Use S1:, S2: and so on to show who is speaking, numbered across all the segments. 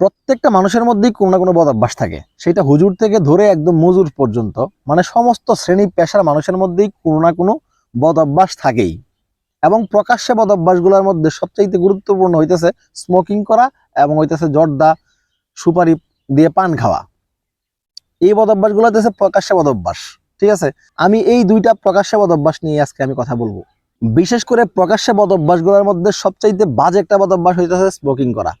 S1: প্রত্যেকটা মানুষের মধ্যেই কোনো না কোনো বদ অভ্যাস থাকে, সেটা হুজুর থেকে ধরে একদম মজুর পর্যন্ত, মানে সমস্ত শ্রেণী পেশার মানুষের মধ্যেই কোনো না কোনো বদ অভ্যাস থাকেই। এবং প্রকাশ্যে বদ অভ্যাসগুলোর মধ্যে সবচাইতে গুরুত্বপূর্ণ হইতেছে স্মোকিং করা এবং হইতেছে জর্দা সুপারি দিয়ে পান খাওয়া। এই বদ অভ্যাসগুলো হইতেছে প্রকাশ্যে বদ অভ্যাস। ঠিক আছে, আমি এই দুইটা প্রকাশ্যে বদ অভ্যাস নিয়ে আজকে আমি কথা বলবো। বিশেষ করে প্রকাশ্যে বদ অভ্যাসগুলোর মধ্যে সবচাইতে বাজে একটা বদ অভ্যাস হইতেছে স্মোকিং করা।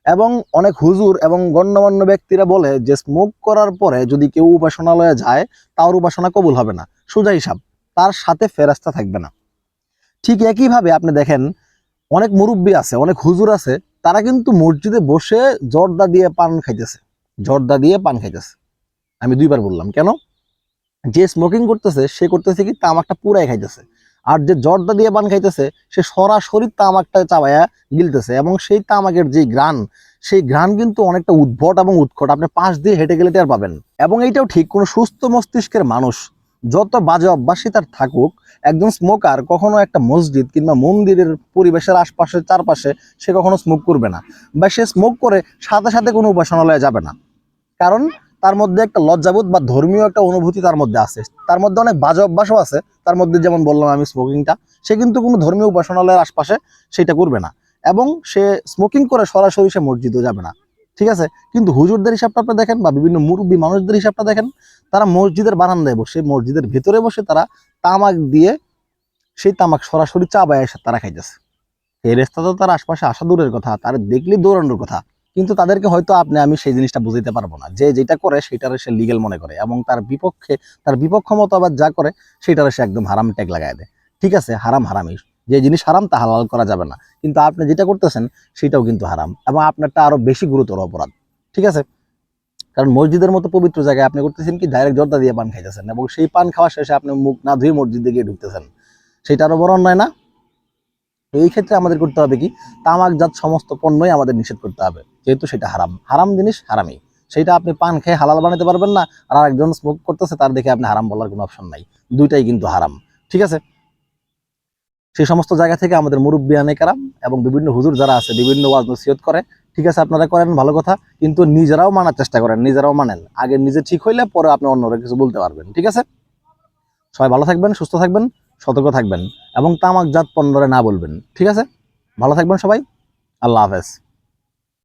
S1: এবং অনেক হুজুর এবং গণ্যমান্য ব্যক্তিরা বলে যে স্মোক করার পরে যদি কেউ উপাসনালয়ে যায় তার উপাসনা কবুল হবে না, সোজা হিসাব, তার সাথে ফেরেশতা থাকবে না। ঠিক একইভাবে আপনি দেখেন অনেক মুরব্বী আছে, অনেক হুজুর আছে, তারা কিন্তু মসজিদে বসে জর্দা দিয়ে পান খাইতেছে, জর্দা দিয়ে পান খাইতেছে। আমি দুইবার বললাম কেন, যে স্মোকিং করতেছে সে করতেছে কি তামাকটা পুরাই খাইতেছে, আর যে জর্দা দিয়ে পান খাইতেছে সে সরাসরি তামাকটা চাবায়া গিলতেছে, এবং সেই তামাকের যে ঘ্রাণ, সেই ঘ্রাণ কিন্তু অনেকটা উদ্ভট এবং উৎকট, আপনি পাশ দিয়ে হেঁটে গেলে টের পাবেন। এবং এইটাও ঠিক, কোনো সুস্থ মস্তিষ্কের মানুষ যত বাজে অভ্যাসই তার থাকুক, একজন স্মোকার কখনো একটা মসজিদ কিংবা মন্দিরের পরিবেশের আশপাশে চারপাশে সে কখনো স্মোক করবে না, বা সে স্মোক করে সাথে সাথে কোনো উপাসনালয়ে যাবে না। কারণ তার মধ্যে একটা লজ্জাবোধ বা ধর্মীয় একটা অনুভূতি তার মধ্যে আছে, তার মধ্যে অনেক বাজে অভ্যাসও আছে, তার মধ্যে যেমন বললাম আমি স্মোকিংটা, সে কিন্তু কোনো ধর্মীয় উপাসনালয়ের আশপাশে সেটা করবে না, এবং সে স্মোকিং করে সরাসরি সে মসজিদও যাবে না। ঠিক আছে, কিন্তু হুজুরদের হিসাবটা আপনি দেখেন বা বিভিন্ন মুরব্বী মানুষদের হিসাবটা দেখেন, তারা মসজিদের বারান্দায় বসে, মসজিদের ভেতরে বসে তারা তামাক দিয়ে সেই তামাক সরাসরি চাবায় এসে তারা খাইতেছে। ফেরেশতা তো তার আশপাশে আসা দূরের কথা, তার দেখলেই দৌড়ানোর কথা। কিন্তু তাদেরকে হয়তো আমি সেই জিনিসটা বুঝাইতে পারবো না, যে যেটা করে সেটারে সে লিগেল মনে করে, এবং তার বিপক্ষ মতো আবার যা করে সেটারে সে একদম হারাম ট্যাগ লাগায় দেয়। ঠিক আছে, হারাম হারামই, যে জিনিস হারাম তা হালাল করা যাবে না, কিন্তু আপনি যেটা করতেছেন সেটাও কিন্তু হারাম, এবং আপনারটা আরো বেশি গুরুতর অপরাধ। ঠিক আছে, কারণ মসজিদের মতো পবিত্র জায়গায় আপনি করতেছেন কি ডাইরেক্ট জর্দা দিয়ে পান খাইতেছেন, এবং সেই পান খাওয়া শেষে আপনি মুখ না ধুয়ে মসজিদে গিয়ে ঢুকতেছেন, সেটা আরো বড় অন্যায় না? এই ক্ষেত্রে আমাদের করতে হবে কি, তামাকজাত সমস্ত পণ্যই আমাদের নিষেধ করতে হবে, যেহেতু সেটা হারাম, হারাম জিনিস হারামই। সেটা আপনি পান খেয়ে হালাল বানাতে পারবেন না, আর আরেকজন স্মোক করতেছে তার দেখে আপনি হারাম বলার কোনো অপশন নাই, দুইটাই কিন্তু হারাম। ঠিক আছে, সেই সমস্ত জায়গা থেকে আমাদের মুরব্বী আনেকারাম এবং বিভিন্ন হুজুর যারা আছে বিভিন্ন ওয়াজ নসিহত করে, ঠিক আছে আপনারা করেন ভালো কথা, কিন্তু নিজেরাও মানার চেষ্টা করেন, নিজেরাও মানেন, আগে নিজে ঠিক হইলে পরে আপনি অন্যরা কিছু বলতে পারবেন। ঠিক আছে, সবাই ভালো থাকবেন, সুস্থ থাকবেন, সতর্ক থাকবেন, এবং তামাকজাত পণ্যরে না বলবেন। ঠিক আছে, ভালো থাকবেন সবাই, আল্লাহ হাফেজ।